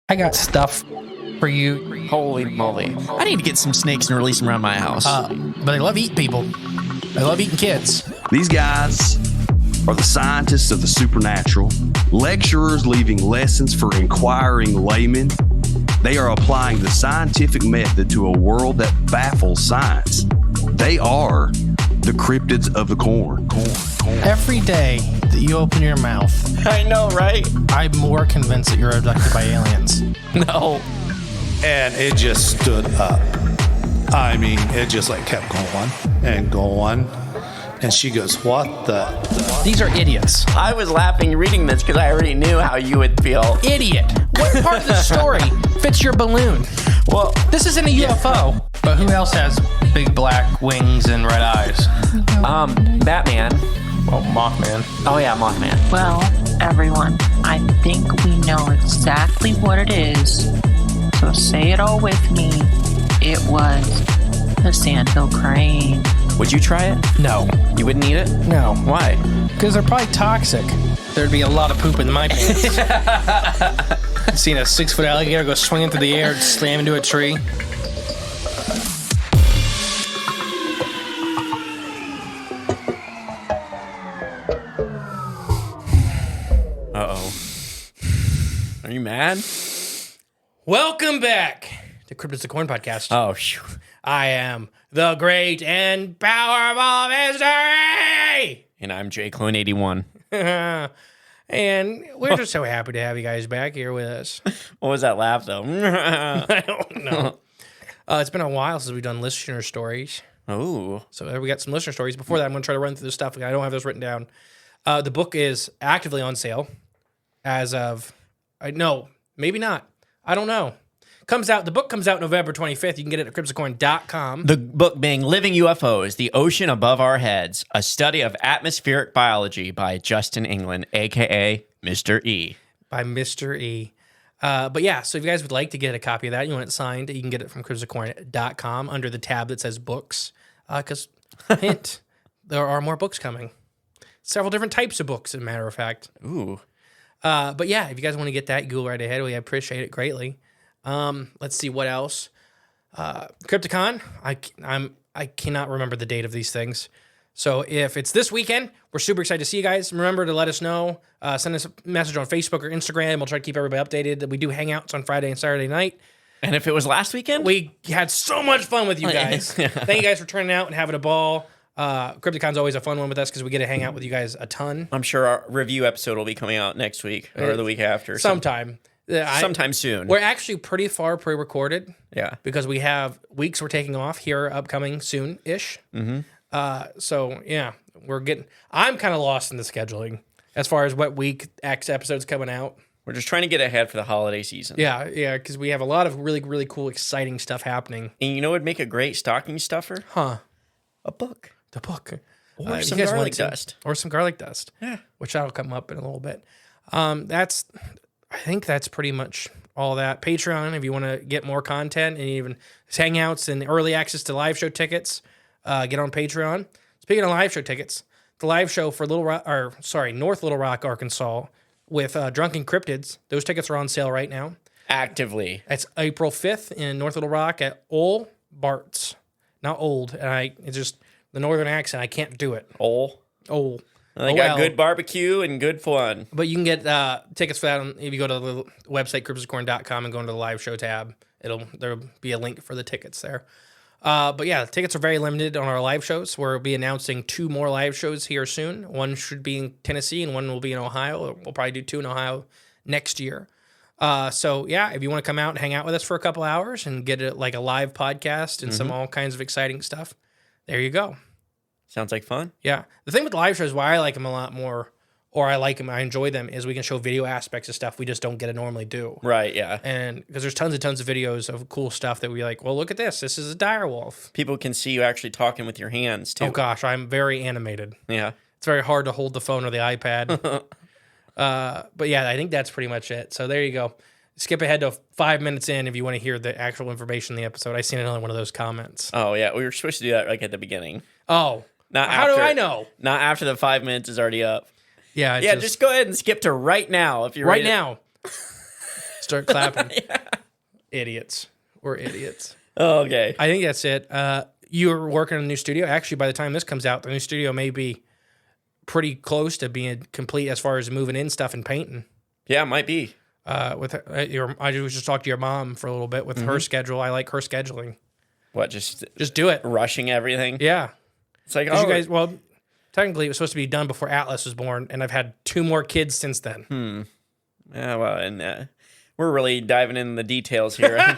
I got stuff for you. Holy moly. I need to get some snakes and release them around my house. But they love eating people. They love eating kids. These guys are the scientists of the supernatural, lecturers leaving lessons for inquiring laymen. They are applying the scientific method to a world that baffles science. They are the cryptids of the corn. Every day that you open your mouth, I know, right? I'm more convinced that you're abducted by aliens. No. And it just stood up. I mean, it just like kept going and going. And she goes, what the? These are idiots. I was laughing reading this because I already knew how you would feel. Idiot. What part of the story fits your balloon? Well, This isn't a UFO. But who else has big black wings and red eyes? Batman. Well, Mothman. Oh, yeah, Mothman. Well, everyone, I think we know exactly what it is. So say it all with me. It was the sandhill crane. Would you try it? No. You wouldn't eat it? No. Why? Because they're probably toxic. There'd be a lot of poop in my pants. I've seen a 6-foot alligator go swinging through the air and slam into a tree. Uh-oh. Are you mad? Welcome back to Cryptids the Corn Podcast. Oh, phew. I am the great and powerful mystery! And I'm Clone81. And we're just so happy to have you guys back here with us. What was that laugh, though? I don't know. It's been a while since we've done listener stories. Oh. So we got some listener stories. Before that, I'm going to try to run through the stuff. I don't have those written down. The book is actively on sale as of... no, maybe not. I don't know. The book comes out November 25th. You can get it at cryptidsthecorn.com. The book being Living UFOs, The Ocean Above Our Heads, a study of atmospheric biology by Justin England, a.k.a. Mr. E. By Mr. E. But yeah, so if you guys would like to get a copy of that, you want it signed, you can get it from cryptidsthecorn.com under the tab that says books. Because, hint, there are more books coming. Several different types of books, as a matter of fact. Ooh. But yeah, if you guys want to get that, go right ahead. We appreciate it greatly. Let's see what else. Crypticon. I cannot remember the date of these things. So if it's this weekend, we're super excited to see you guys. Remember to let us know. Send us a message on Facebook or Instagram. We'll try to keep everybody updated. We do hangouts on Friday and Saturday night. And if it was last weekend? We had so much fun with you guys. Thank you guys for turning out and having a ball. Crypticon's always a fun one with us because we get to hang out with you guys a ton. I'm sure our review episode will be coming out next week or the week after. Sometime. Sometime soon. We're actually pretty far pre-recorded. Yeah. Because we have weeks we're taking off here upcoming soon-ish. Mm-hmm. So, yeah, I'm kind of lost in the scheduling as far as what week X episode's coming out. We're just trying to get ahead for the holiday season. Yeah, because we have a lot of really, really cool, exciting stuff happening. And you know what would make a great stocking stuffer? Huh. A book. The book. Or some garlic dust. Or some garlic dust. Yeah. Which that'll come up in a little bit. I think that's pretty much all that. Patreon, if you want to get more content and even hangouts and early access to live show tickets, get on Patreon. Speaking of live show tickets, the live show for North Little Rock, Arkansas, with Drunken Cryptids, those tickets are on sale right now. Actively. It's April 5th in North Little Rock at Ol Bart's. Not old. It's just the northern accent. I can't do it. Ol. They got good barbecue and good fun. But you can get tickets for that if you go to the website, cryptidsthecorn.com, and go into the live show tab. There'll be a link for the tickets there. But yeah, the tickets are very limited on our live shows. We'll be announcing 2 more live shows here soon. One should be in Tennessee and one will be in Ohio. We'll probably do 2 in Ohio next year. So yeah, if you want to come out and hang out with us for a couple hours and get a live podcast and some all kinds of exciting stuff, there you go. Sounds like fun. Yeah. The thing with live shows, why I like them a lot more, or I enjoy them, is we can show video aspects of stuff we just don't get to normally do. Right, yeah. And because there's tons of videos of cool stuff that we like, well, look at this. This is a dire wolf. People can see you actually talking with your hands, too. Oh, gosh. I'm very animated. Yeah. It's very hard to hold the phone or the iPad. But yeah, I think that's pretty much it. So there you go. Skip ahead to 5 minutes in if you want to hear the actual information in the episode. I seen another one of those comments. Oh, yeah. We were supposed to do that at the beginning. Oh. How do I know? Not after the 5 minutes is already up. Yeah. Just go ahead and skip to right now if you're right now. Start clapping. Idiots. We're idiots. Oh, okay. I think that's it. You're working on a new studio. Actually, by the time this comes out, the new studio may be pretty close to being complete as far as moving in stuff and painting. Yeah, it might be. I was just talking to your mom for a little bit with her schedule. I like her scheduling. What, just do it. rushing everything? Yeah. It's like, You guys, well, technically it was supposed to be done before Atlas was born, and I've had 2 more kids since then. Yeah, well, and we're really diving into the details here. I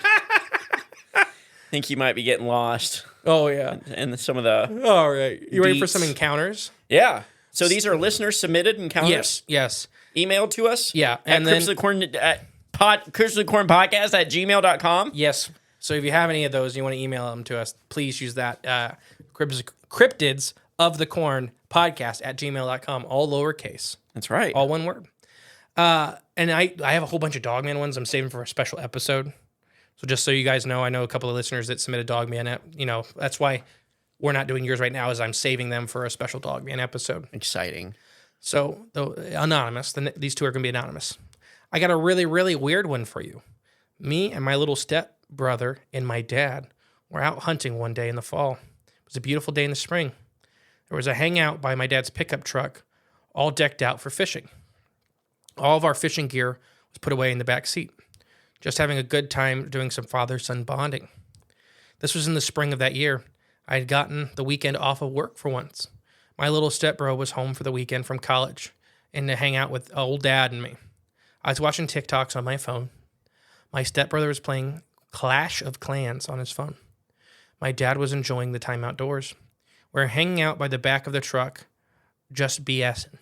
think you might be getting lost. Oh, yeah. And some of the... All right. You ready for Deets. some encounters? Yeah. So these are listener-submitted encounters? Yes. Emailed to us? Yeah. And then... Cryptidscorn@gmail.com? Yes. So if you have any of those and you want to email them to us, please use that Cryptids of the Corn podcast @gmail.com, all lowercase, That's right. all one word. And I have a whole bunch of Dogman ones I'm saving for a special episode. So just so you guys know, I know a couple of listeners that submitted Dogman. That's why we're not doing yours right now, is I'm saving them for a special Dogman episode. Exciting. So anonymous. These 2 are going to be anonymous. I got a really, really weird one for you. Me and my little stepbrother and my dad were out hunting one day in the fall. It was a beautiful day in the spring. There was a hangout by my dad's pickup truck, all decked out for fishing. All of our fishing gear was put away in the back seat. Just having a good time doing some father-son bonding. This was in the spring of that year. I had gotten the weekend off of work for once. My little stepbro was home for the weekend from college and to hang out with old dad and me. I was watching TikToks on my phone. My stepbrother was playing Clash of Clans on his phone. My dad was enjoying the time outdoors. We were hanging out by the back of the truck, just BSing.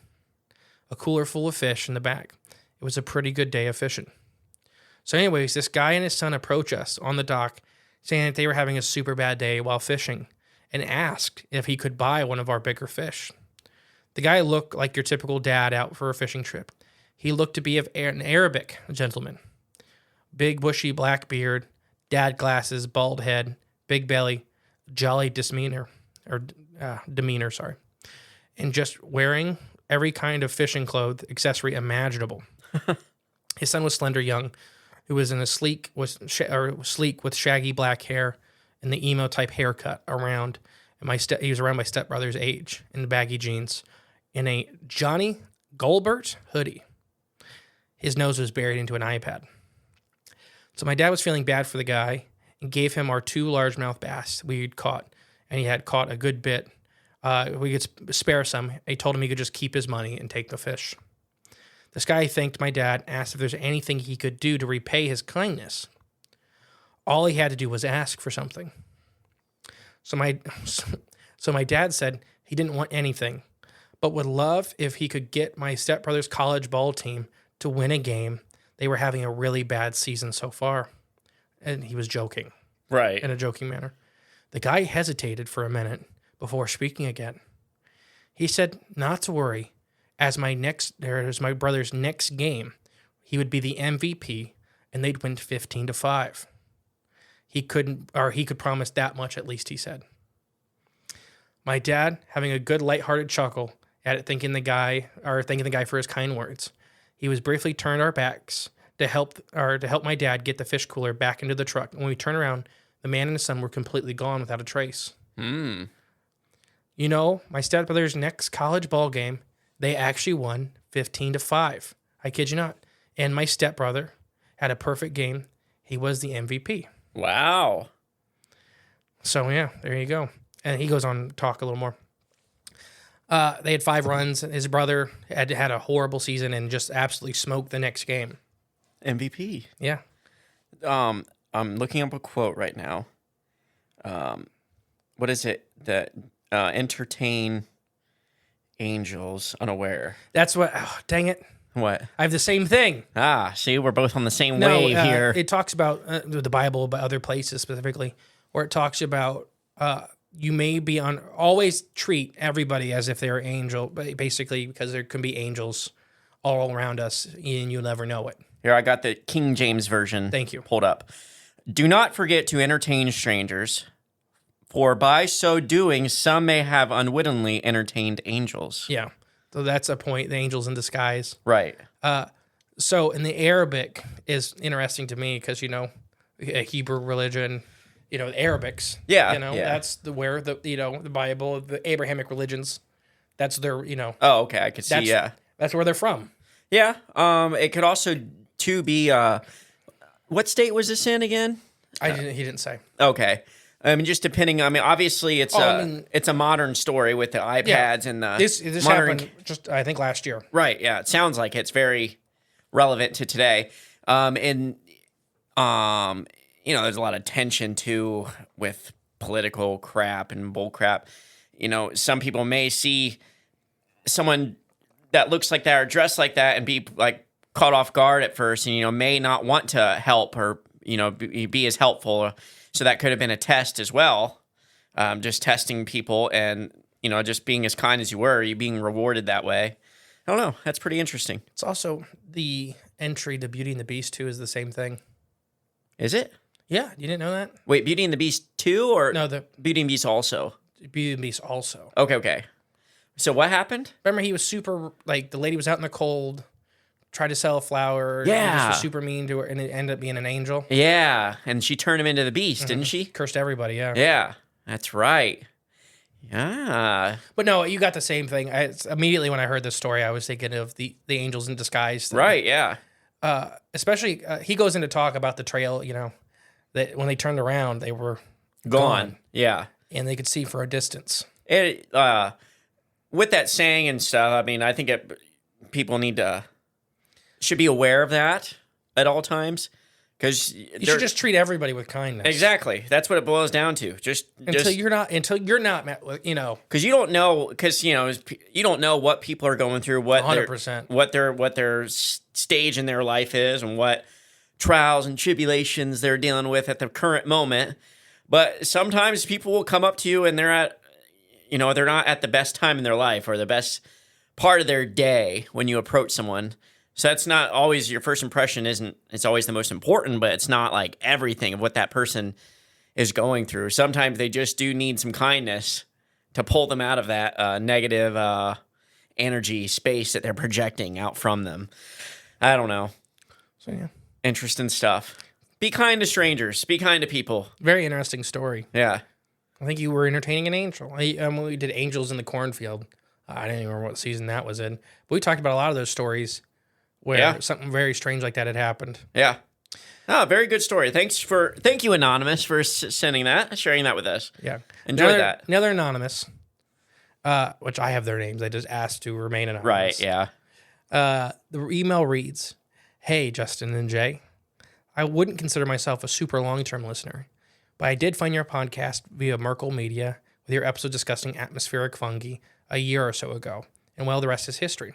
A cooler full of fish in the back. It was a pretty good day of fishing. So anyways, this guy and his son approach us on the dock, saying that they were having a super bad day while fishing, and asked if he could buy one of our bigger fish. The guy looked like your typical dad out for a fishing trip. He looked to be an Arabic gentleman. Big bushy black beard, dad glasses, bald head, big belly, jolly demeanor, and just wearing every kind of fishing clothes accessory imaginable. His son was slender young, who was in a sleek with shaggy black hair and the emo type haircut around. And he was around my stepbrother's age in the baggy jeans, in a Johnny Goldbert hoodie. His nose was buried into an iPad. So my dad was feeling bad for the guy and gave him our 2 largemouth bass we'd caught, and he had caught a good bit. We could spare some. He told him he could just keep his money and take the fish. This guy thanked my dad, asked if there's anything he could do to repay his kindness. All he had to do was ask for something. So my dad said he didn't want anything, but would love if he could get my stepbrother's college ball team to win a game. They were having a really bad season so far. And he was joking. Right. In a joking manner. The guy hesitated for a minute before speaking again. He said not to worry, as my brother's next game, he would be the MVP and they'd win 15-5. He could promise that much at least, he said. My dad, having a good lighthearted chuckle at it, thanking the guy for his kind words. He was briefly turned our backs to help my dad get the fish cooler back into the truck. When we turned around, the man and his son were completely gone without a trace. You know, my stepbrother's next college ball game, they actually won 15-5. I kid you not. And my stepbrother had a perfect game. He was the MVP. Wow. So yeah, there you go. And he goes on to talk a little more. They had 5 runs. His brother had a horrible season and just absolutely smoked the next game. MVP. Yeah. I'm looking up a quote right now. What is it? That entertain angels unaware. That's what. Oh, dang it. What? I have the same thing. See, we're both on the same wave here. It talks about the Bible, but other places specifically, where it talks about you may be always treat everybody as if they're an angel, basically, because there can be angels all around us and you'll never know it. Here, I got the King James Version. Thank you. Pulled up. Do not forget to entertain strangers, for by so doing, some may have unwittingly entertained angels. Yeah. So that's a point. The angels in disguise. Right. So in the Arabic is interesting to me because, a Hebrew religion, the Arabics. Yeah, That's where the Bible, the Abrahamic religions, that's their, Oh, okay. I could see. that's, Yeah. that's where they're from. Yeah. It could also too be. What state was this in again? He didn't say. Okay. I mean, just depending. I mean, obviously, it's a modern story with the iPads and the This modern. happened just, I think, last year. Right. Yeah. It sounds like it's very relevant to today. There's a lot of tension too with political crap and bull crap. Some people may see someone that looks like that or dressed like that and be like caught off guard at first, and may not want to help or be as helpful. So that could have been a test as well, just testing people and just being as kind as you were, you being rewarded that way. I don't know. That's pretty interesting. It's also the entry to Beauty and the Beast 2 is the same thing. Is it? Yeah, you didn't know that? Wait, Beauty and the Beast 2 or No, the Beauty and the Beast also? Beauty and the Beast also. Okay. So what happened? Remember, he was super, like, the lady was out in the cold, tried to sell a flower. Yeah. He just was super mean to her, and it ended up being an angel. Yeah, and she turned him into the Beast, didn't she? Cursed everybody, yeah. Yeah, that's right. Yeah. But no, you got the same thing. Immediately when I heard this story, I was thinking of the angels in disguise thing. Right, yeah. Especially, he goes into talk about the trail, that when they turned around, they were Gone. Yeah. and they could see for a distance. It with that saying and stuff, I mean, I think people should be aware of that at all times because You should just treat everybody with kindness. exactly. That's what it boils down to. Until you're not, because you don't know you don't know what people are going through, what 100%. what their stage in their life is, and what trials and tribulations they're dealing with at the current moment. But sometimes people will come up to you and they're not at the best time in their life or the best part of their day when you approach someone. So that's not always your first impression. It's always the most important, but it's not like everything of what that person is going through. Sometimes they just do need some kindness to pull them out of that negative energy space that they're projecting out from them. I don't know. So, yeah. Interesting stuff. Be kind to strangers. Be kind to people. Very interesting story. Yeah. I think you were entertaining an angel. We did Angels in the Cornfield. I didn't even remember what season that was in. But we talked about a lot of those stories where something very strange like that had happened. Yeah. Oh, very good story. Thank you, Anonymous, for sharing that with us. Yeah. Enjoyed that. Another Anonymous, which I have their names. I just asked to remain anonymous. Right, yeah. The email reads, "Hey, Justin and Jay. I wouldn't consider myself a super long-term listener, but I did find your podcast via Merkle Media with your episode discussing atmospheric fungi a year or so ago, and well, the rest is history.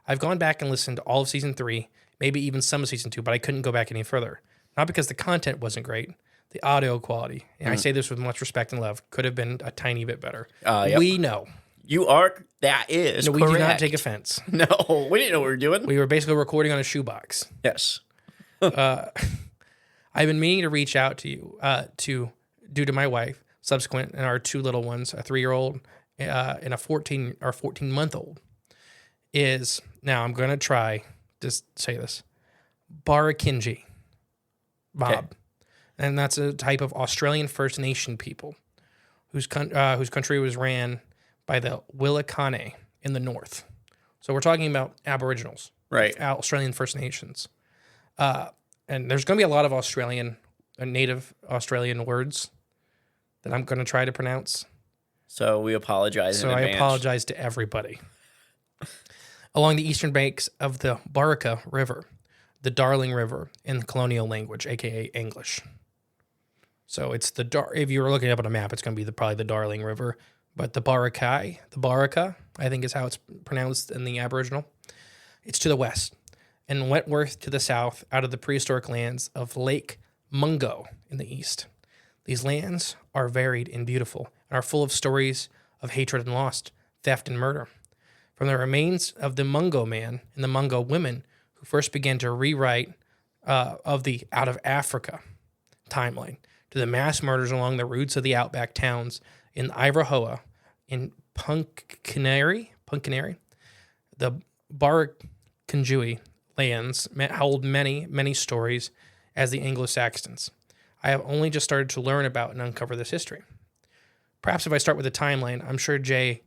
I've gone back and listened to all of Season 3, maybe even some of Season 2, but I couldn't go back any further. Not because the content wasn't great, the audio quality, and I say this with much respect and love, could have been a tiny bit better. Yep. We know. That is No, we correct. do not take offense. No, we didn't know what we were doing. We were basically recording on a shoebox. Yes. I've been meaning to reach out to you due to my wife, subsequent, and our two little ones, a 3-year-old and a 14-month-old, is, now I'm going to try to say this, Barakinji Bob. Okay. And that's a type of Australian First Nation people whose country was ran by the Willikane in the north. So we're talking about Aboriginals. Right. Australian First Nations. And there's going to be a lot of native Australian words that I'm going to try to pronounce. So we apologize So in I advance. apologize to everybody. Along the eastern banks of the Baraka River, the Darling River in the colonial language, aka English. So it's if you were looking up on a map, it's going to be probably the Darling River. But the Baraka, I think is how it's pronounced in the Aboriginal. It's to the west. And Wentworth to the south, out of the prehistoric lands of Lake Mungo in the east. These lands are varied and beautiful and are full of stories of hatred and loss, theft and murder. From the remains of the Mungo man and the Mungo women who first began to rewrite of the Out of Africa timeline to the mass murders along the routes of the outback towns in Ivanhoe, in Punkanary, the Barakanjui lands hold many, many stories as the Anglo-Saxons. I have only just started to learn about and uncover this history. Perhaps if I start with a timeline, I'm sure Jay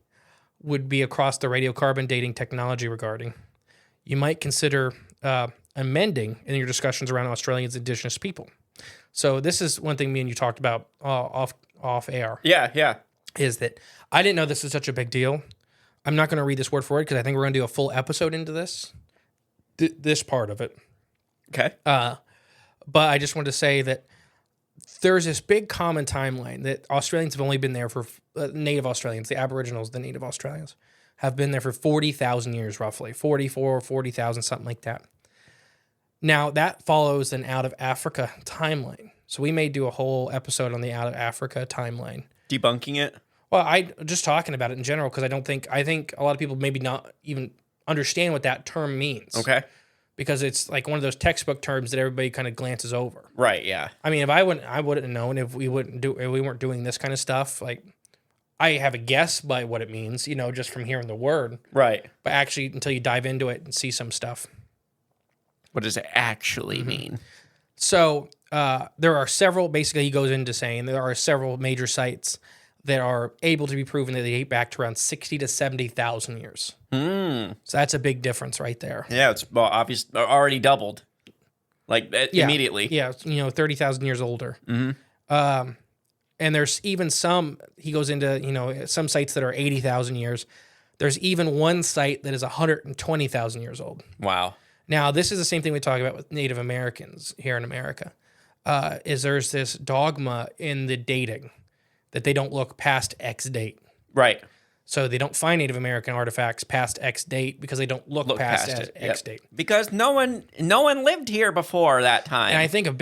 would be across the radiocarbon dating technology regarding. You might consider amending in your discussions around Australians' indigenous people. So this is one thing me and you talked about off air. Yeah. Is that I didn't know this was such a big deal. I'm not going to read this word for word because I think we're going to do a full episode into this part of it. Okay. But I just wanted to say that there's this big common timeline that Australians have only been there for native Australians, the Aboriginals, the native Australians, have been there for 40,000 years, roughly 44 or 40,000, something like that. Now that follows an out of Africa timeline. So we may do a whole episode on the out of Africa timeline. Debunking it? Well, I just talking about it in general because I think a lot of people maybe not even understand what that term means. Okay. Because it's like one of those textbook terms that everybody kind of glances over. Right, yeah. I mean, I wouldn't have known if we weren't doing this kind of stuff. Like, I have a guess by what it means, just from hearing the word. Right. But actually, until you dive into it and see some stuff. What does it actually mean? So there are several. Basically, he goes into saying there are several major sites that are able to be proven that they date back to around 60 to 70,000 years. So that's a big difference right there. Yeah, it's obvious, already doubled. Like immediately. Yeah, 30,000 years older. Mm-hmm. And there's even some, he goes into, some sites that are 80,000 years. There's even one site that is 120,000 years old. Wow. Now, this is the same thing we talk about with Native Americans here in America, is there's this dogma in the dating that they don't look past X date. Right. So they don't find Native American artifacts past X date because they don't look past X date. Because no one lived here before that time. And I think a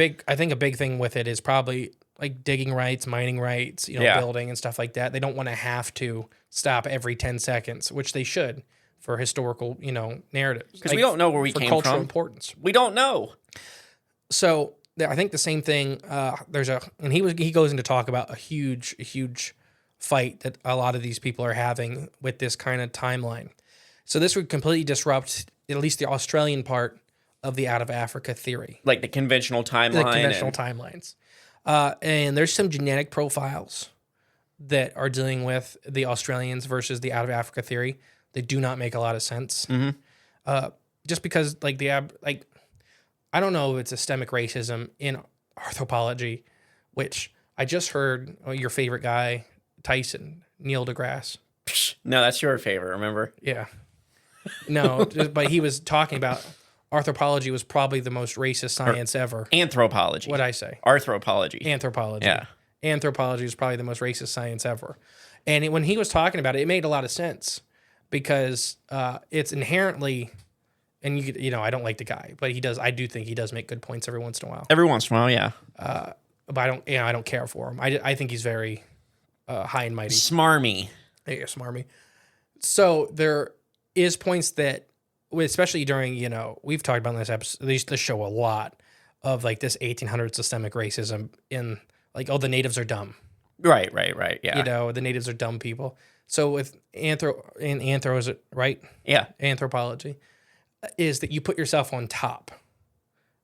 big thing with it is probably like digging rights, mining rights, building and stuff like that. They don't want to have to stop every 10 seconds, which they should for historical, narratives. Because we don't know where we came from. For cultural importance. We don't know. So I think the same thing. He goes into talk about a huge fight that a lot of these people are having with this kind of timeline. So this would completely disrupt at least the Australian part of the out of Africa theory. Like the conventional timeline. The conventional timelines. And there's some genetic profiles that are dealing with the Australians versus the out of Africa theory. They do not make a lot of sense. Mm-hmm. Just because I don't know if it's systemic racism in anthropology, which I just heard your favorite guy, Tyson, Neil deGrasse. No, that's your favorite, remember? Yeah. No, but he was talking about anthropology was probably the most racist science ever. Anthropology. What'd I say? Arthropology. Anthropology. Yeah. Anthropology is probably the most racist science ever. And when he was talking about it, it made a lot of sense because it's inherently, and I don't like the guy, but I do think he does make good points every once in a while. Every once in a while, yeah. But I don't care for him. I think he's very high and mighty. Smarmy. Yeah, smarmy. So there is points that, especially during, we've talked about in this episode, this show a lot of like this 1800 systemic racism in like, the natives are dumb. Right. Yeah. The natives are dumb people. So with anthro, is it right? Yeah. Anthropology is that you put yourself on top,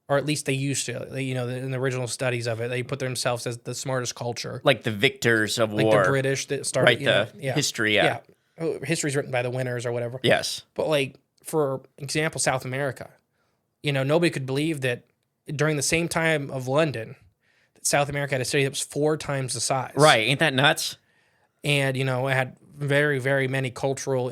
or at least they used to. In the original studies of it, they put themselves as the smartest culture, like the victors of war, like the British that started. History. Yeah. History's written by the winners or whatever. Yes. But like for example, South America, nobody could believe that during the same time of London, that South America had a city that was 4 times the size. Right. Ain't that nuts? And it had very, very many cultural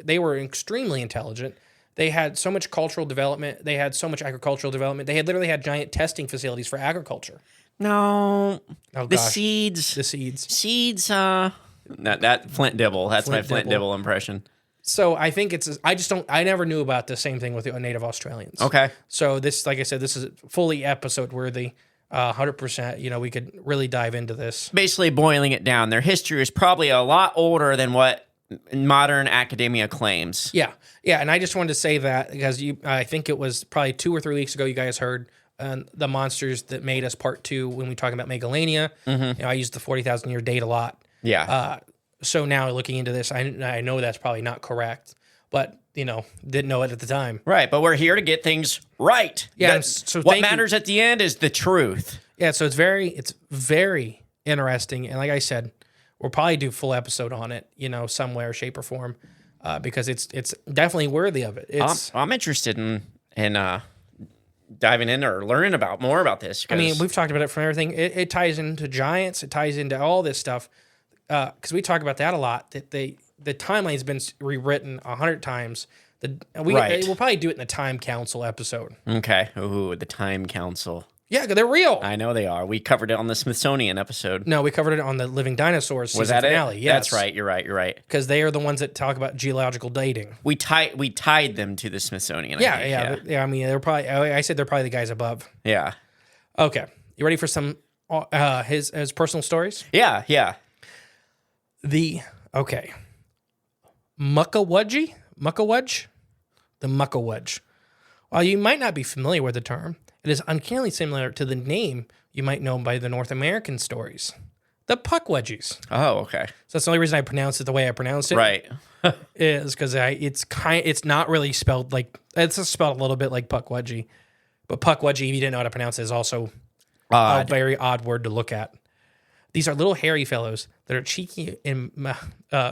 they were extremely intelligent. They had so much cultural development. They had so much agricultural development. They literally had giant testing facilities for agriculture. No. Oh, the gosh. seeds. The seeds. Seeds, that Flint Dibble. That's my Flint Dibble impression. So I think I never knew about the same thing with the native Australians. Okay. So this, like I said, this is fully episode worthy. 100%, we could really dive into this. Basically boiling it down, their history is probably a lot older than what modern academia claims. Yeah. And I just wanted to say that because I think it was probably 2 or 3 weeks ago, you guys heard the monsters that made us part 2 when we talking about Megalania. Mm-hmm. I used the 40,000 year date a lot. Yeah. So now looking into this, I know that's probably not correct, but didn't know it at the time. Right, but we're here to get things right. Yeah, so what thank you. matters at the end is the truth. Yeah, so it's very interesting, and like I said, we'll probably do a full episode on it, somewhere, shape or form, because it's definitely worthy of it. I'm interested in diving in or learning about more about this. I mean, we've talked about it from everything. It ties into giants. It ties into all this stuff because we talk about that a lot. That the timeline's been rewritten 100 times. We'll probably do it in the Time Council episode. Okay. Ooh, the Time Council. Yeah, they're real. I know they are. We covered it on the Smithsonian episode. No, we covered it on the Living Dinosaurs season Was that finale. it? Yes. That's right. You're right. Because they are the ones that talk about geological dating. We tied them to the Smithsonian. I think. Yeah. I mean, they're probably. I said they're probably the guys above. Yeah. Okay, you ready for some his personal stories? Yeah. Muckawudge, the Muckawudge. While you might not be familiar with the term, it is uncannily similar to the name you might know by the North American stories, the Puckwudgies. Oh, okay. So that's the only reason I pronounced it the way I pronounced it. Right. Is because it's not really spelled like it's spelled a little bit like Puckwudgie, but Puckwudgie, if you didn't know how to pronounce it, is also a very odd word to look at. These are little hairy fellows that are cheeky and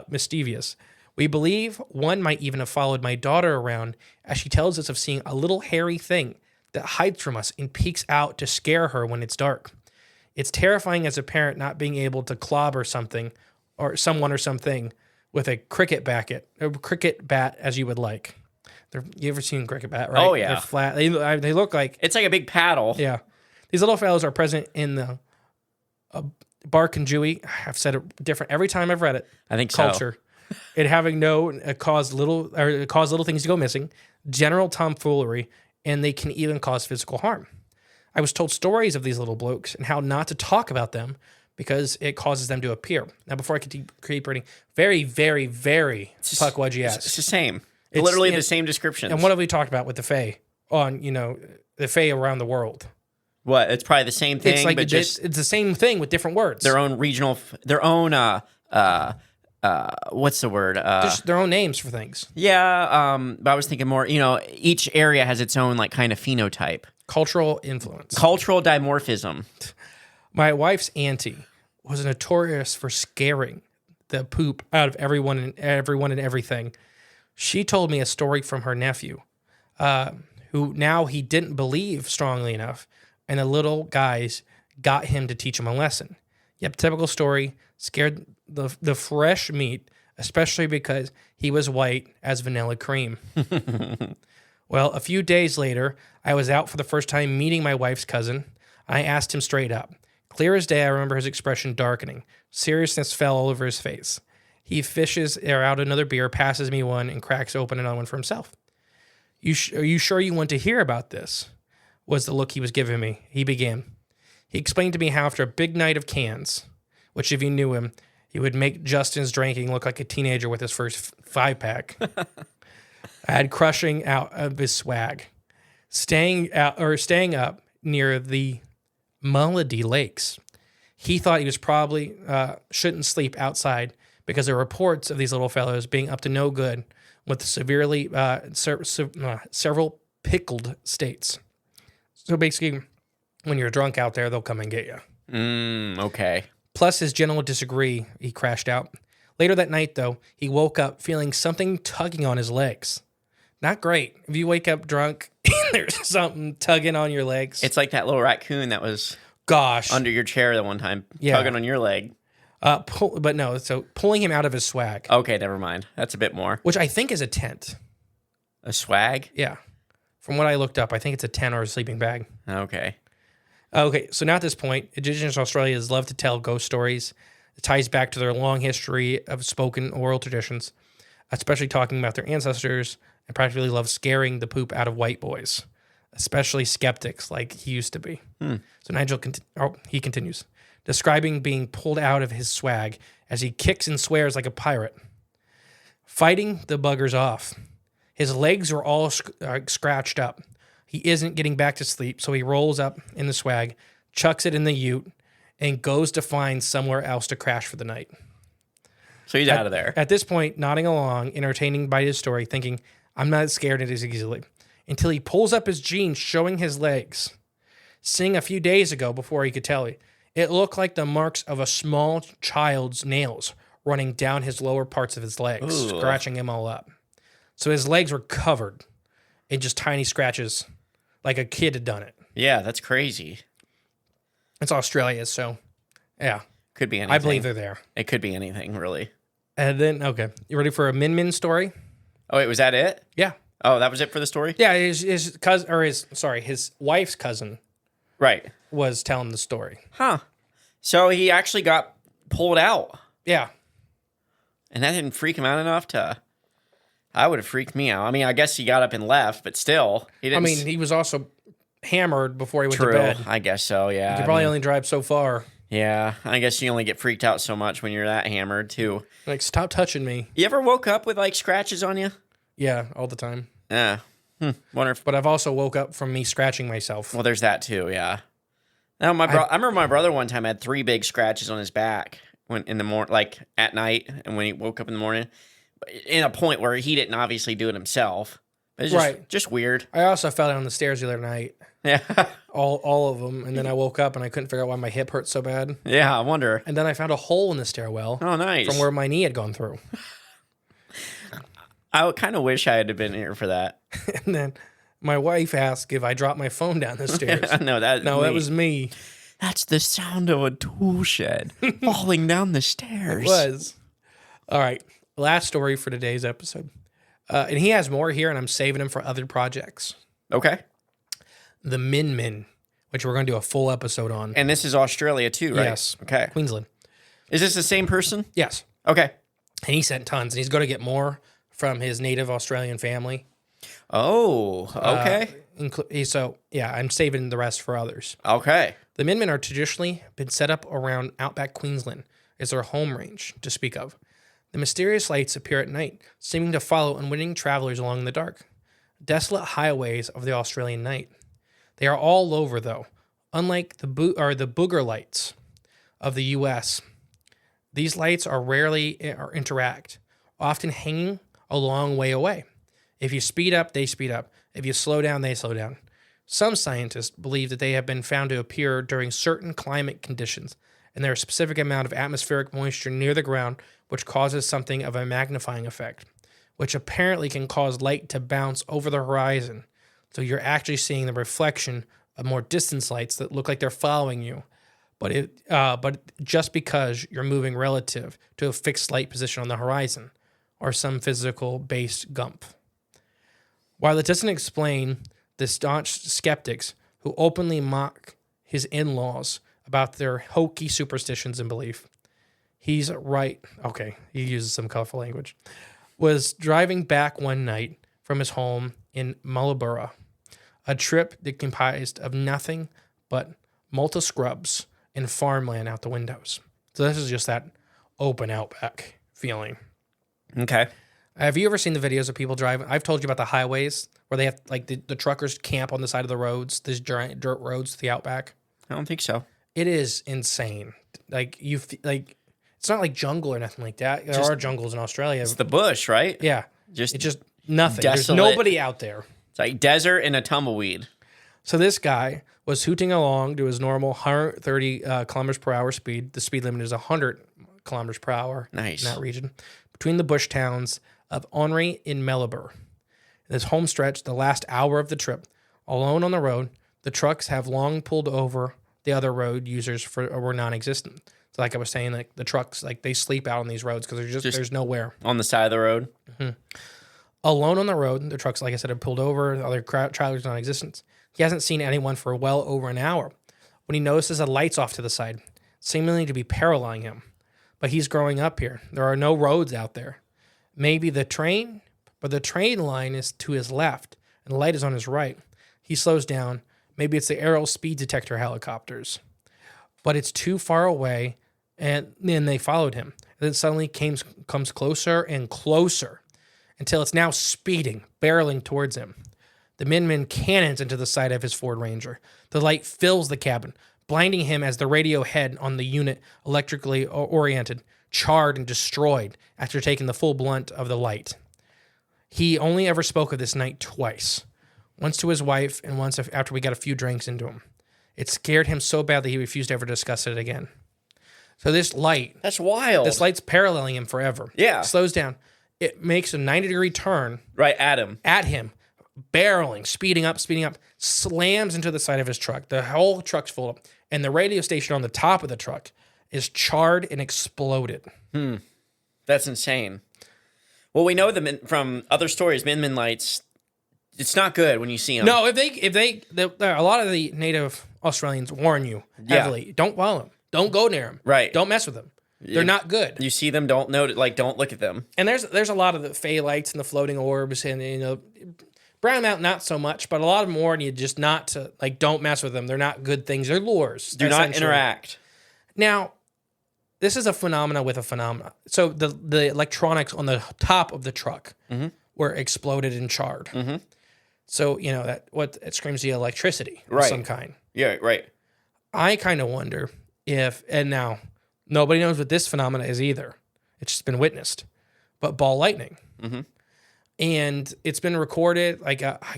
mischievous. We believe one might even have followed my daughter around as she tells us of seeing a little hairy thing that hides from us and peeks out to scare her when it's dark. It's terrifying as a parent not being able to clobber something or someone or something with a cricket bat as you would like. You ever seen a cricket bat, right? Oh, yeah. They're flat. They look like... It's like a big paddle. Yeah. These little fellows are present in the bark and Jewy. I've said it different every time I've read it. I think culture. It having cause little things to go missing, general tomfoolery, and they can even cause physical harm. I was told stories of these little blokes and how not to talk about them because it causes them to appear. Now, before I keep reading, very, very, very Puckwudgie-esque. It's the same. It's literally the same descriptions. And what have we talked about with the Fae on, the Fae around the world? What? It's probably the same thing, it's like but just it's the same thing with different words. Their own regional, what's the word? Just their own names for things. Yeah, but I was thinking more, each area has its own kind of phenotype. Cultural influence. Cultural dimorphism. My wife's auntie was notorious for scaring the poop out of everyone and everything. She told me a story from her nephew, who now he didn't believe strongly enough, and the little guys got him to teach him a lesson. Yep, typical story, scared the fresh meat, especially because he was white as vanilla cream. Well, a few days later, I was out for the first time meeting my wife's cousin. I asked him straight up. Clear as day, I remember his expression darkening. Seriousness fell all over his face. He fishes out another beer, passes me one, and cracks open another one for himself. Are you sure you want to hear about this? Was the look he was giving me. He began. He explained to me how after a big night of cans, which if you knew him, he would make Justin's drinking look like a teenager with his first 5-pack. I had crushing out of his swag. Staying up near the Mulledy Lakes. He thought he was probably shouldn't sleep outside because there were reports of these little fellows being up to no good with severely several pickled states. So basically, when you're drunk out there, they'll come and get you. Okay. Plus, his general disagree, he crashed out. Later that night, though, he woke up feeling something tugging on his legs. Not great. If you wake up drunk and there's something tugging on your legs. It's like that little raccoon that was under your chair that one time, tugging on your leg. So pulling him out of his swag. Okay, never mind. That's a bit more. Which I think is a tent. A swag? Yeah. From what I looked up, I think it's a tent or a sleeping bag. Okay. Okay, so now at this point, Indigenous Australians love to tell ghost stories. It ties back to their long history of spoken oral traditions, especially talking about their ancestors, and practically love scaring the poop out of white boys, especially skeptics like he used to be. So Nigel continues, describing being pulled out of his swag as he kicks and swears like a pirate, fighting the buggers off. His legs are all scratched up. He isn't getting back to sleep, so he rolls up in the swag, chucks it in the ute, and goes to find somewhere else to crash for the night. So he's out of there. At this point, nodding along, entertaining by his story, thinking, I'm not scared as easily. Until he pulls up his jeans, showing his legs. Seeing a few days ago, before he could tell it looked like the marks of a small child's nails running down his lower parts of his legs, scratching him all up. So his legs were covered in just tiny scratches, like a kid had done it. Yeah, that's crazy. It's Australia, so yeah. Could be anything. I believe they're there. It could be anything, really. And then, okay, you ready for a Min story? Oh, wait, was that it? Yeah. Oh, that was it for the story? Yeah, his cousin, or his wife's cousin Right. was telling the story. Huh. So he actually got pulled out. Yeah. And that didn't freak him out enough to... I would have freaked me out. I mean, I guess he got up and left, but still. He didn't... he was also hammered before he went True. to bed. I guess so, yeah. You could probably only drive so far. Yeah, I guess you only get freaked out so much when you're that hammered, too. Like, stop touching me. You ever woke up with, like, scratches on you? Yeah, all the time. Yeah. Wonder if... But I've also woke up from me scratching myself. Well, there's that, too, yeah. Now, I remember my brother one time had 3 big scratches on his back when in the morning, like at night, and when he woke up in the morning, in a point where he didn't obviously do it himself. It's just weird. I also fell down the stairs the other night. Yeah. All of them. And then I woke up and I couldn't figure out why my hip hurt so bad. Yeah, I wonder. And then I found a hole in the stairwell. Oh, nice. From where my knee had gone through. I kind of wish I had been here for that. And then my wife asked if I dropped my phone down the stairs. That was me. That's the sound of a tool shed falling down the stairs. It was. All right. Last story for today's episode. And he has more here, and I'm saving him for other projects. Okay. The Min, which we're going to do a full episode on. And this is Australia too, right? Yes. Okay. Queensland. Is this the same person? Yes. Okay. And he sent tons, and he's going to get more from his native Australian family. Oh, okay. I'm saving the rest for others. Okay. The Min are traditionally been set up around outback Queensland as their home range to speak of. The mysterious lights appear at night, seeming to follow unwitting travelers along in the dark. Desolate highways of the Australian night. They are all over, though. Unlike the booger lights of the U.S., these lights are rarely interact, often hanging a long way away. If you speed up, they speed up. If you slow down, they slow down. Some scientists believe that they have been found to appear during certain climate conditions, and there is a specific amount of atmospheric moisture near the ground which causes something of a magnifying effect, which apparently can cause light to bounce over the horizon. So you're actually seeing the reflection of more distant lights that look like they're following you, but just because you're moving relative to a fixed light position on the horizon, or some physical-based gump. While it doesn't explain the staunch skeptics who openly mock his in-laws about their hokey superstitions and belief, he's right. Okay, he uses some colorful language. Was driving back one night from his home in Marlborough, a trip that comprised of nothing but multa scrubs and farmland out the windows. So this is just that open outback feeling. Okay. Have you ever seen the videos of people driving? I've told you about the highways where they have like the truckers camp on the side of the roads, these giant dirt roads to the outback. I don't think so. It is insane. Like it's not like jungle or nothing like that. There are jungles in Australia. It's the bush, right? Yeah. It's just nothing. Desolate. There's nobody out there. It's like desert and a tumbleweed. So this guy was hooting along to his normal 130 kilometers per hour speed. The speed limit is 100 kilometers per hour Nice. in that region. Between the bush towns of Ornery and Mellibur. In this home stretch, the last hour of the trip, alone on the road, the trucks have long pulled over the other road users were non-existent. So like I was saying, like the trucks, like they sleep out on these roads because there's nowhere. On the side of the road? Mm-hmm. Alone on the road, the trucks, like I said, have pulled over, the other trailers non-existent. He hasn't seen anyone for well over an hour when he notices the lights off to the side, seemingly to be paralleling him. But he's growing up here. There are no roads out there. Maybe the train, but the train line is to his left, and the light is on his right. He slows down. Maybe it's the aerial speed detector helicopters. But it's too far away, and then they followed him. And then suddenly comes closer and closer until it's now speeding, barreling towards him. The Min cannons into the side of his Ford Ranger. The light fills the cabin, blinding him as the radio head on the unit, electrically oriented, charred and destroyed after taking the full blunt of the light. He only ever spoke of this night twice. Once to his wife and once after we got a few drinks into him. It scared him so badly he refused to ever discuss it again. So this light... That's wild. This light's paralleling him forever. Yeah. Slows down. It makes a 90-degree turn. Right, at him. Barreling, speeding up, slams into the side of his truck. The whole truck's full up. And the radio station on the top of the truck is charred and exploded. That's insane. Well, we know them from other stories, Min lights. It's not good when you see them. No, a lot of the native Australians warn you heavily. Don't follow them. Don't go near them. Right. Don't mess with them. They're not good. You see them, don't look at them. And there's a lot of the fey lights and the floating orbs and Brown Mountain not so much, but a lot of them warn you just not to don't mess with them. They're not good things. They're lures. Do not interact. Now, this is a phenomena with a phenomena. So the electronics on the top of the truck were exploded and charred. Mm-hmm. So it screams the electricity of some kind. Yeah, right. I kind of wonder if, and now nobody knows what this phenomena is either. It's just been witnessed, but ball lightning. Mm-hmm. And it's been recorded,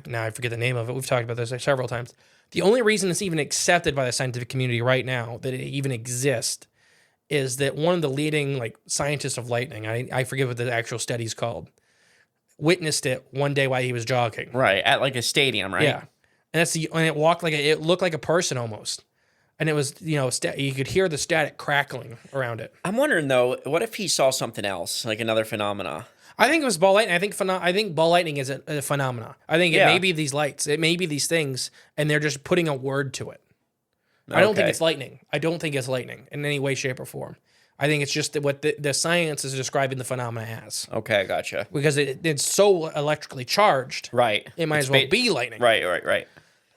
now I forget the name of it. We've talked about this several times. The only reason it's even accepted by the scientific community right now, that it even exists, is that one of the leading scientists of lightning, I forget what the actual study's called, witnessed it one day while he was jogging. Right, at a stadium, right? Yeah. And it walked it looked like a person almost. And it was, you could hear the static crackling around it. I'm wondering though, what if he saw something else, another phenomena? I think it was ball lightning. I think ball lightning is a phenomena. I think it may be these lights. It may be these things, and they're just putting a word to it. I don't think it's lightning. I don't think it's lightning in any way, shape, or form. I think it's just what the science is describing the phenomena as. Okay, gotcha. Because it's so electrically charged. Right. It might as well be lightning. Right.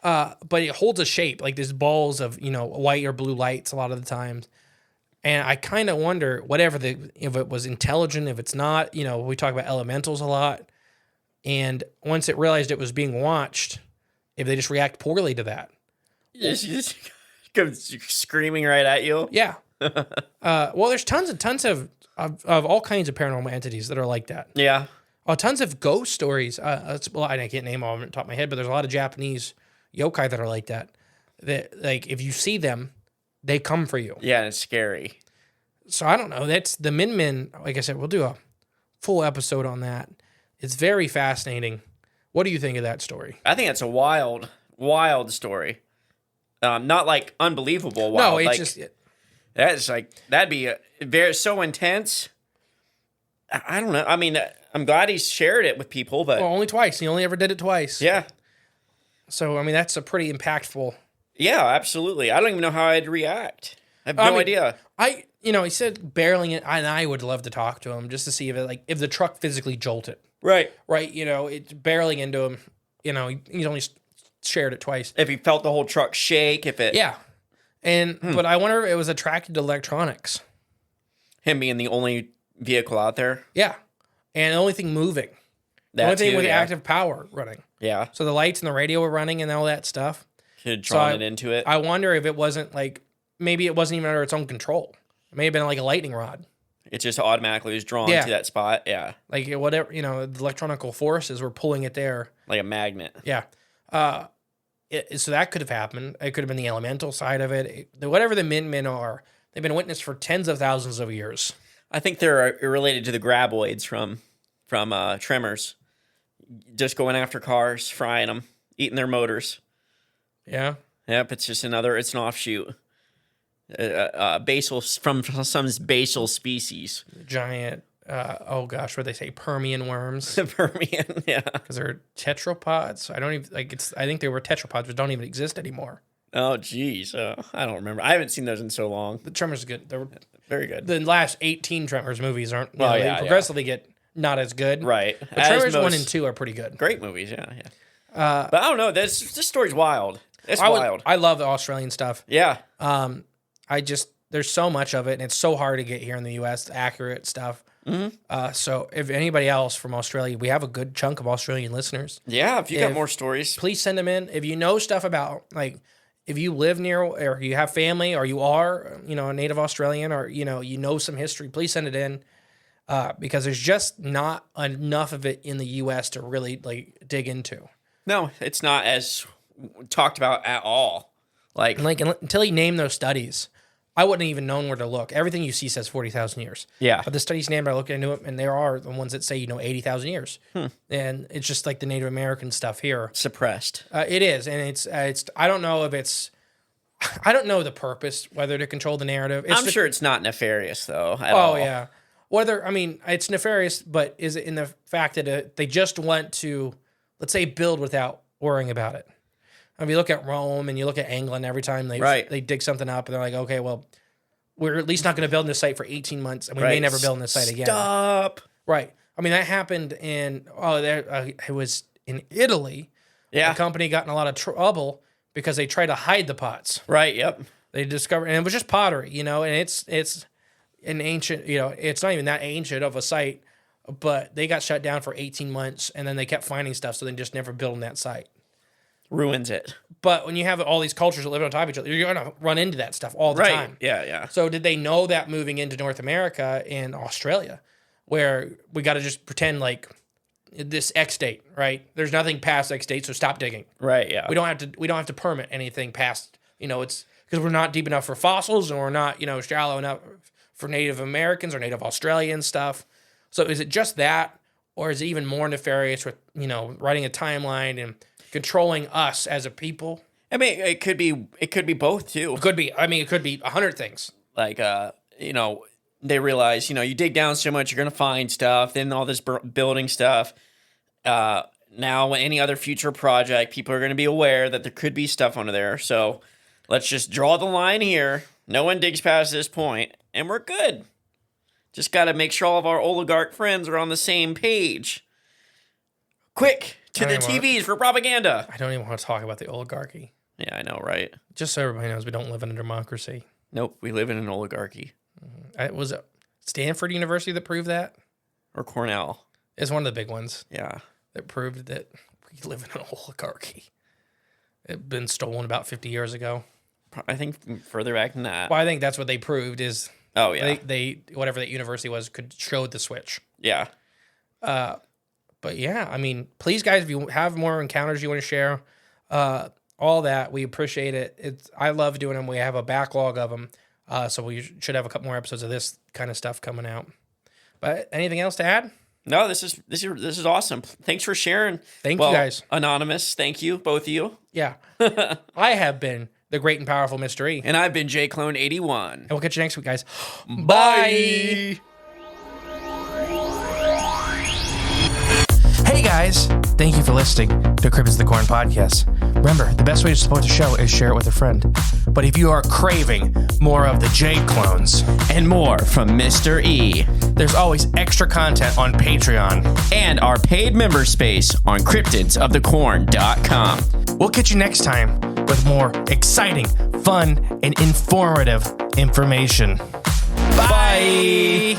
But it holds a shape, these balls of, white or blue lights a lot of the times. And I kind of wonder, if it was intelligent, if it's not, we talk about elementals a lot. And once it realized it was being watched, if they just react poorly to that. Just comes screaming right at you. Yeah. Well, there's tons and tons of all kinds of paranormal entities that are like that. Yeah. Tons of ghost stories. I can't name all of them on top of my head, but there's a lot of Japanese yokai that are like that. That if you see them, they come for you. Yeah, and it's scary. So I don't know. That's the Min. Like I said, we'll do a full episode on that. It's very fascinating. What do you think of that story? I think it's a wild story. Not unbelievable wild. No, it's just... That's that'd be so intense. I don't know. I mean, I'm glad he shared it with people, but... Well, only twice. He only ever did it twice. Yeah. So, I mean, that's a pretty impactful... Yeah, absolutely. I don't even know how I'd react. I have no idea. He said barreling it, and I would love to talk to him just to see if the truck physically jolted. Right. Right, it's barreling into him. He's only shared it twice. If he felt the whole truck shake, if it... Yeah. But I wonder if it was attracted to electronics. Him being the only vehicle out there? Yeah. And the only thing moving. The only thing with active power running. Yeah. So the lights and the radio were running and all that stuff. Should have drawn it into it. I wonder if it wasn't maybe it wasn't even under its own control. It may have been a lightning rod. It just automatically was drawn to that spot. Yeah. Whatever, the electronical forces were pulling it there. Like a magnet. Yeah. So that could have happened. It could have been the elemental side of it. Whatever the Min are, they've been witnessed for tens of thousands of years. I think they're related to the graboids from Tremors. Just going after cars, frying them, eating their motors. Yeah. Yep, it's an offshoot. Basal from some basal species. Giant. What they say? Permian worms. Permian, yeah. Because they're tetrapods. I think they were tetrapods, but don't even exist anymore. Oh, geez. I don't remember. I haven't seen those in so long. The Tremors are good. They're very good. The last 18 Tremors movies aren't. They progressively get not as good. Right. But Tremors 1 and 2 are pretty good. Great movies, yeah. But I don't know. This story's wild. It's wild. I love the Australian stuff. Yeah. There's so much of it, and it's so hard to get here in the U.S. Accurate stuff. Mm-hmm. So if anybody else from Australia, we have a good chunk of Australian listeners. Yeah, if you got more stories, please send them in. If you know stuff about if you live near or you have family or you are, a native Australian or, you know some history, please send it in because there's just not enough of it in the U.S. to really like dig into. No, it's not as talked about at all. Like until he named those studies, I wouldn't even known where to look. Everything you see says 40,000 years. Yeah. But the studies named, I looked into it, and there are the ones that say, 80,000 years. And it's just like the Native American stuff here. Suppressed. It is. And it's I don't know if it's, I don't know the purpose, whether to control the narrative. I'm sure it's not nefarious, though, at Oh, all. yeah. It's nefarious, but is it in the fact that they just want to, let's say, build without worrying about it? If you look at Rome and you look at England, every time they dig something up, and they're like, okay, well, we're at least not going to build in this site for 18 months, and we may never build in this site again. Stop. Right. I mean, that happened it was in Italy. Yeah. The company got in a lot of trouble because they tried to hide the pots. Right, yep. They discovered, and it was just pottery, and it's an ancient, it's not even that ancient of a site, but they got shut down for 18 months, and then they kept finding stuff, so they just never built on that site. Ruins it. But when you have all these cultures that live on top of each other, you're going to run into that stuff all the time. Yeah, yeah. So did they know that moving into North America and Australia, where we got to just pretend like this X date, right? There's nothing past X date, so stop digging. Right, yeah. We don't have to permit anything past, it's because we're not deep enough for fossils and we're not, shallow enough for Native Americans or Native Australian stuff. So is it just that, or is it even more nefarious with, writing a timeline and controlling us as a people? I mean, it could be both too. It could be. I mean, it could be 100 things. Like, they realize, you dig down so much, you're gonna find stuff. Then all this building stuff. Now, any other future project, people are gonna be aware that there could be stuff under there. So, let's just draw the line here. No one digs past this point, and we're good. Just gotta make sure all of our oligarch friends are on the same page. Quick! To the TVs for propaganda. I don't even want to talk about the oligarchy. Yeah, I know, right? Just so everybody knows, we don't live in a democracy. Nope, we live in an oligarchy. Was it Stanford University that proved that? Or Cornell. It's one of the big ones. Yeah. That proved that we live in an oligarchy. It had been stolen about 50 years ago. I think further back than that. Well, I think that's what they proved is... Oh, yeah. They whatever that university was, could show the switch. Yeah. But yeah, I mean, please, guys, if you have more encounters you want to share, all that, we appreciate it. I love doing them. We have a backlog of them, so we should have a couple more episodes of this kind of stuff coming out. But anything else to add? No, this is awesome. Thanks for sharing. Thank you, guys. Anonymous, thank you, both of you. Yeah, I have been the great and powerful Mr. E, and I've been JClone81, and we'll catch you next week, guys. Bye. Hey guys, thank you for listening to Cryptids the Corn podcast. Remember, the best way to support the show is share it with a friend. But if you are craving more of the J clones and more from Mr. E, there's always extra content on Patreon and our paid member space on cryptidsofthecorn.com. We'll catch you next time with more exciting, fun, and informative information. Bye.